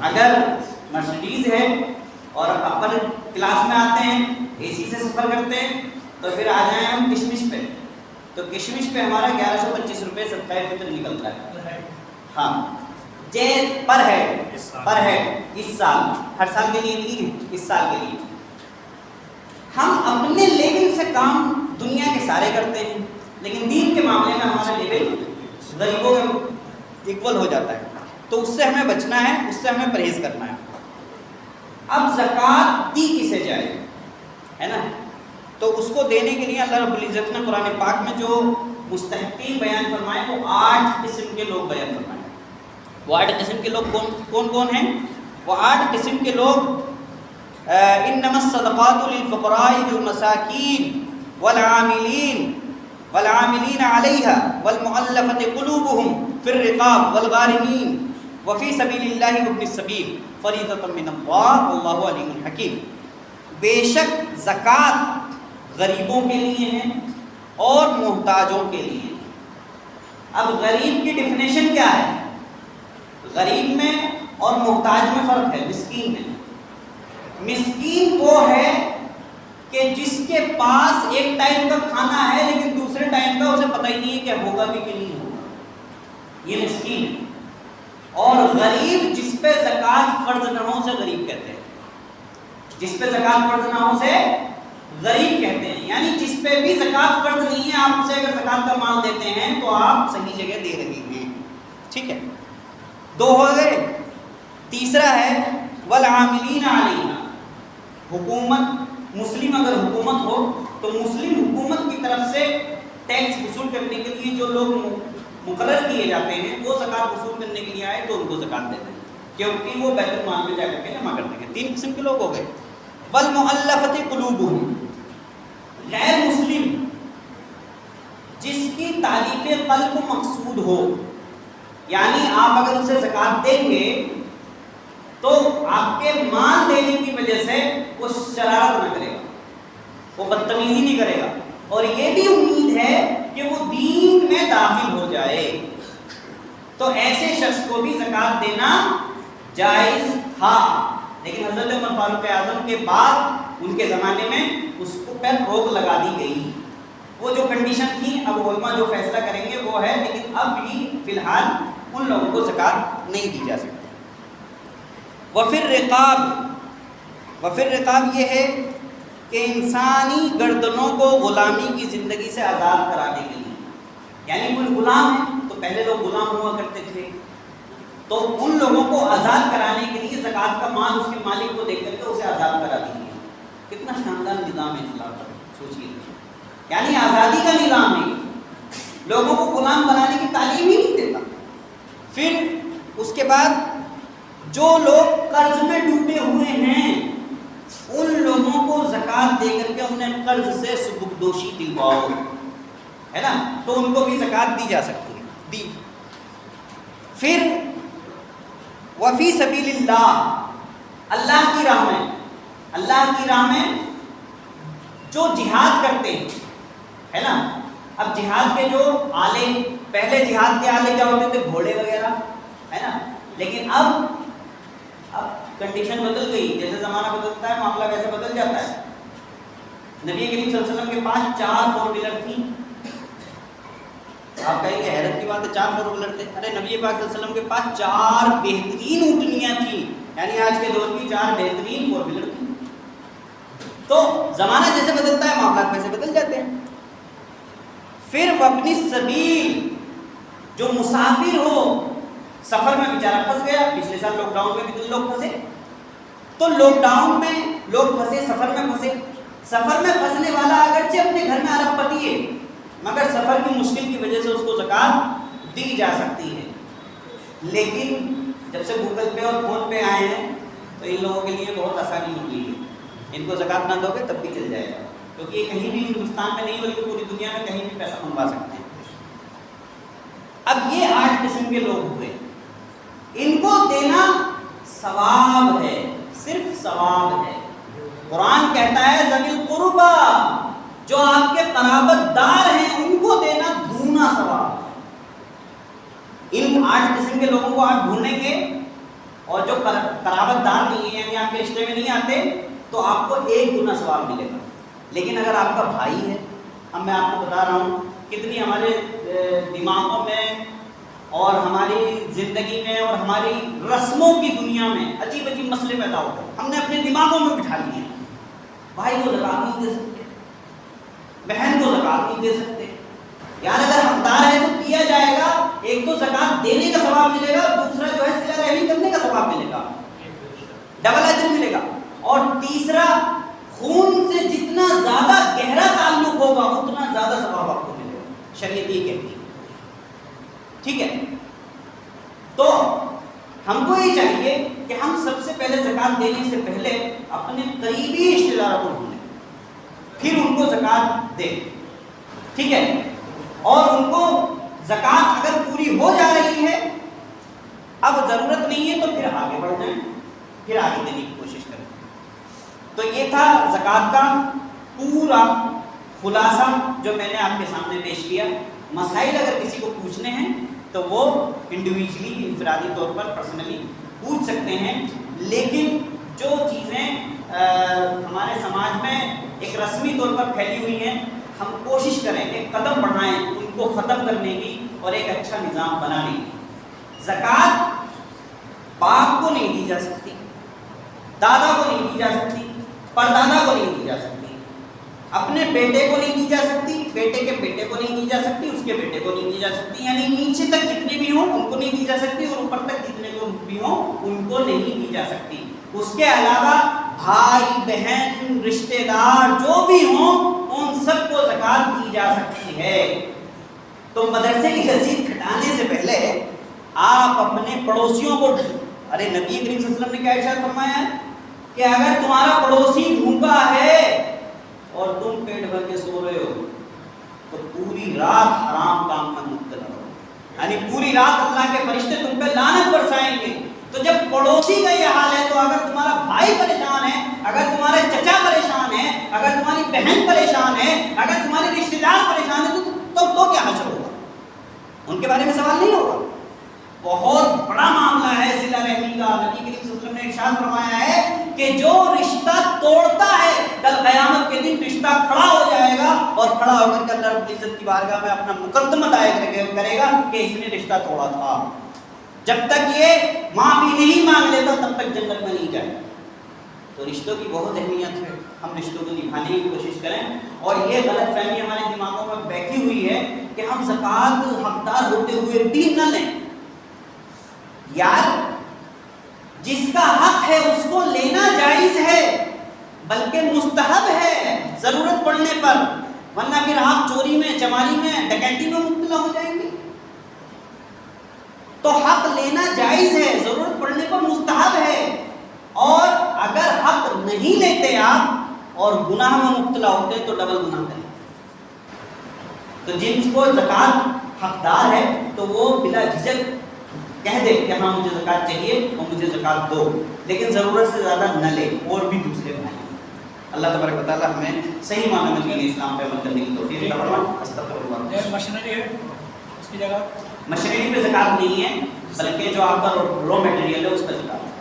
اگر مرسڈیز ہے اور اپر کلاس میں آتے ہیں، اے سی سے سفر کرتے ہیں، تو پھر آ جائیں ہم کشمش پہ، تو کشمش پہ ہمارا 1125 روپے صدقہ فطر نکلتا ہے. ہاں جے پر ہے اس سال، ہر سال کے لیے نہیں ہے، اس سال کے لیے. ہم اپنے لیول سے کام دنیا کے سارے کرتے ہیں، لیکن دین کے معاملے میں ہمارا لیول غریبوں کے ایکول ہو جاتا ہے. تو اس سے ہمیں بچنا ہے، اس سے ہمیں پرہیز کرنا ہے. اب زکوٰۃ دی کسے جائے، ہے نا؟ تو اس کو دینے کے لیے اللہ رب العزت نے قرآن پاک میں جو مستحقین بیان فرمائے وہ 8 قسم کے لوگ بیان فرمائے. وہ 8 قسم کے لوگ کون ہیں؟ وہ 8 قسم کے لوگ انما الصدقات للفقراء والمساکین والعاملین علیہا والمؤلفۃ قلوبہم فی الرقاب والغارمین وفی سبیل اللہ وابن السبیل فریضۃ من اللہ واللہ علیم حکیم. بے شک زکوٰۃ غریبوں کے لیے ہے اور محتاجوں کے لیے. اب غریب کی ڈیفینیشن کیا ہے؟ غریب میں اور محتاج میں فرق ہے. مسکین میں، مسکین وہ ہے کہ جس کے پاس ایک ٹائم کا کھانا ہے لیکن دوسرے ٹائم کا اسے پتہ ہی نہیں ہے کہ ہوگا بھی کہ نہیں ہوگا، یہ مسکین ہے. اور غریب جس پہ زکوٰۃ فرض نہ ہو اسے غریب کہتے ہیں. جس پہ زکوٰۃ فرض نہ ہو اسے غریب کہتے ہیں. یعنی جس پہ بھی زکوٰۃ فرض نہیں ہے، آپ اسے اگر زکوٰۃ کا مال دیتے ہیں تو آپ صحیح جگہ دے رہے ہیں. ٹھیک ہے، 2 ہو گئے. تیسرا ہے والعاملین علیہا. حکومت، مسلم اگر حکومت ہو تو مسلم حکومت کی طرف سے ٹیکس وصول کرنے کے لیے جو لوگ مقرر کیے جاتے ہیں وہ زکوٰۃ وصول کرنے کے لیے آئے تو ان کو زکوٰۃ دیتے ہیں، کیونکہ وہ بیت المال میں جا کر کے جمع کرتے ہیں. 3 قسم کے لوگ ہو گئے. والمؤلفۃ قلوبہم، غیر مسلم جس کی تالیف قلب مقصود ہو، یعنی آپ اگر اسے زکوٰۃ دیں گے تو آپ کے مال دینے کی وجہ سے وہ شرارت نہ کرے گا، وہ بدتمیزی نہیں کرے گا، اور یہ بھی امید ہے کہ وہ دین میں داخل ہو جائے. تو ایسے شخص کو بھی زکوٰۃ دینا جائز تھا، لیکن حضرت عمر فاروق اعظم کے بعد ان کے زمانے میں اس کو پر روک لگا دی گئی. وہ جو کنڈیشن تھی، اب علماء جو فیصلہ کریں گے وہ ہے، لیکن اب بھی فی الحال ان لوگوں کو زکوٰۃ نہیں دی جا سکتی. وفی الرقاب یہ ہے کہ انسانی گردنوں کو غلامی کی زندگی سے آزاد کرانے کے لیے، یعنی کوئی غلام ہے تو پہلے لوگ غلام ہوا کرتے تھے، تو ان لوگوں کو آزاد کرانے کے لیے زکوٰۃ کا مال اس کے مالک کو دے کر کے اسے آزاد کرا دیجیے. کتنا شاندار نظام ہے اسلام کا، سوچیے. یعنی آزادی کا نظام ہے، لوگوں کو غلام بنانے کی تعلیم ہی نہیں دیتا. پھر اس کے بعد جو لوگ قرض میں ڈوبے ہوئے ہیں ان لوگوں کو زکوٰۃ دے کر کے انہیں قرض سے سبکدوشی دلواؤ، ہے نا، تو ان کو بھی زکوٰۃ دی جا سکتی ہے. دی. پھر وفی سبیل اللہ، اللہ کی راہ میں، اللہ کی راہ میں جو جہاد کرتے ہیں، ہے نا. اب جہاد کے جو آلے، پہلے جہاد کے آلے کیا ہوتے تھے؟ گھوڑے وغیرہ، ہے نا. لیکن اب کنڈیشن بدل گئی، جیسے زمانہ بدلتا ہے معاملہ ویسے بدل جاتا ہے. نبی کریم صلی اللہ علیہ وسلم کے پاس 4 فور ویلر تھی. آپ کہیں گے حیرت کی بات ہے 4 فور ویلر تھے. ارے نبی پاک صلی اللہ علیہ وسلم کے پاس 4 بہترین اونٹنیاں تھیں، یعنی آج کے دور کی 4 بہترین فور ویلر تھیں. تو زمانہ جیسے بدلتا ہے معاملات ویسے بدل جاتے ہیں. پھر وابن السبیل، جو مسافر ہو، سفر میں بیچارہ پھنس گیا. پچھلے سال لاک ڈاؤن میں بھی تو لوگ پھنسے، تو لاک ڈاؤن میں لوگ پھنسے، سفر میں پھنسے. سفر میں پھنسنے والا اگرچہ اپنے گھر میں ارب پتی ہے، مگر سفر کی مشکل کی وجہ سے اس کو زکوٰۃ دی جا سکتی ہے. لیکن جب سے گوگل پے اور فون پے آئے ہیں تو ان لوگوں کے لیے بہت آسانی ہو گئی ہے. ان کو زکوٰۃ نہ دو گے تب بھی چل جائے گا، کیونکہ یہ کہیں بھی ہندوستان میں نہیں بلکہ پوری دنیا میں کہیں بھی پیسہ منگوا سکتے ہیں. اب یہ 8 قسم کے لوگ ہوئے، ان کو دینا ثواب ہے، صرف ثواب ہے. قرآن کہتا ہے ذوی القربا، جو آپ کے قرابت دار ہیں ان کو دینا دونا ثواب ہے. ان 8 قسم کے لوگوں کو آپ ڈھونڈیں گے اور جو قرابت دار نہیں ہے یعنی آپ کے رشتے میں نہیں آتے تو آپ کو 1 گنا ثواب ملے گا. لیکن اگر آپ کا بھائی ہے، اب میں آپ کو بتا رہا ہوں کتنی ہمارے دماغوں میں اور ہماری زندگی میں اور ہماری رسموں کی دنیا میں عجیب عجیب مسئلے پیدا ہوتے ہیں، ہم نے اپنے دماغوں میں بٹھا لیے ہیں. بھائی کو زکات نہیں دے سکتے، بہن کو زکات نہیں دے سکتے. یار اگر حقدار ہے تو دیا جائے گا. ایک تو زکات دینے کا ثواب ملے گا، دوسرا جو ہے صلہ رحمی کرنے کا ثواب ملے گا، ڈبل اجر ملے گا. اور تیسرا خون سے جتنا زیادہ گہرا تعلق ہوگا اتنا زیادہ ثواب آپ کو ملے گا. شریعت یہ کہتی ہے. ٹھیک ہے، تو ہم کو یہ چاہیے کہ ہم سب سے پہلے زکات دینے سے پہلے اپنے قریبی رشتہ داروں کو ڈھونڈیں، پھر ان کو زکات دیں. ٹھیک ہے، اور ان کو زکات اگر پوری ہو جا رہی ہے، اب ضرورت نہیں ہے تو پھر آگے بڑھ جائیں، پھر آگے دینے کی کوشش کریں. تو یہ تھا زکات کا پورا خلاصہ جو میں نے آپ کے سامنے پیش کیا. مسائل اگر کسی کو پوچھنے ہیں تو وہ انڈیویجلی انفرادی طور پر پرسنلی پوچھ سکتے ہیں. لیکن جو چیزیں ہمارے سماج میں ایک رسمی طور پر پھیلی ہوئی ہیں، ہم کوشش کریں ایک قدم بڑھائیں ان کو ختم کرنے کی اور ایک اچھا نظام بنانے کی. زکات باپ کو نہیں دی جا سکتی، دادا کو نہیں دی جا سکتی، پردادا کو نہیں دی جا سکتی، اپنے بیٹے کو نہیں دی جا سکتی، بیٹے کے بیٹے کو نہیں دی جا سکتی، اس کے بیٹے کو نہیں دی جا سکتی. یعنی نیچے تک جتنے بھی ہوں ان کو نہیں دی جا سکتی، اور اوپر تک جتنے بھی ہوں ان کو نہیں دی جا سکتی. اس کے علاوہ بھائی بہن رشتہ دار جو بھی ہوں ان سب کو زکات دی جا سکتی ہے. تو مدرسے کی رسید کھٹانے سے پہلے آپ اپنے پڑوسیوں کو، ارے نبی کریم صلی اللہ علیہ وسلم نے کیا ارشاد فرمایا ہے کہ اگر تمہارا پڑوسی بھوکا ہے اور تم پیٹ بھر کے سو رہے ہو تو پوری رات حرام کام میں مبتلا رہو. یعنی پوری رات اللہ کے فرشتے تم پہ لعنت برسائیں گے. تو جب پڑوسی کا یہ حال ہے تو اگر تمہارا بھائی پریشان ہے، اگر تمہارے چچا پریشان ہے، اگر تمہاری بہن پریشان ہے، اگر تمہارے رشتہ دار پریشان ہے تو کیا حشر ہوگا؟ ان کے بارے میں سوال نہیں ہوگا. بہت بڑا معاملہ ہے صلہ رحمی کا. نبی کریم صلی اللہ علیہ وسلم نے ارشاد فرمایا ہے کہ جو رشتہ توڑتا ہے کل قیامت کے دن رشتہ کھڑا ہو جائے گا اور کھڑا ہو کر کے اللہ رب العزت کی بارگاہ میں اپنا مقدمہ دائر کرے گا کہ اس نے رشتہ توڑا تھا. جب تک یہ معافی نہیں مانگ لیتا تب تک جنت میں نہیں جائے. تو رشتوں کی بہت اہمیت ہے، ہم رشتوں کو نبھانے کی کوشش کریں. اور یہ غلط فہمی ہمارے دماغوں میں بیٹھی ہوئی ہے کہ ہم زکوٰۃ حقدار ہوتے ہوئے بھی نہ لیں. یار جس کا حق ہے اس کو لینا جائز ہے، بلکہ مستحب ہے ضرورت پڑنے پر، ورنہ پھر آپ چوری میں، چماری میں، ڈکیتی میں مبتلا ہو جائیں گے. تو حق لینا جائز ہے، ضرورت پڑنے پر مستحب ہے. اور اگر حق نہیں لیتے آپ اور گناہ میں مبتلا ہوتے تو ڈبل گناہ کریں. تو جن کو زکوٰۃ حقدار ہے تو وہ بلا جھجک کہہ دے کہ ہاں مجھے زکوٰۃ چاہیے اور مجھے زکوٰۃ دو، لیکن ضرورت سے زیادہ نہ لے اور بھی دوسرے بنائیں. اللہ تبارک و تعالیٰ ہمیں صحیح معنی میں دین اسلام پہ عمل کرنے کی توفیق عطا فرمائے. استغفر اللہ. مشنری ہے اس کی جگہ مشنری پہ زکوٰۃ نہیں ہے، بلکہ جو آپ کا رو میٹیریل ہے اس پہ زکوٰۃ ہے.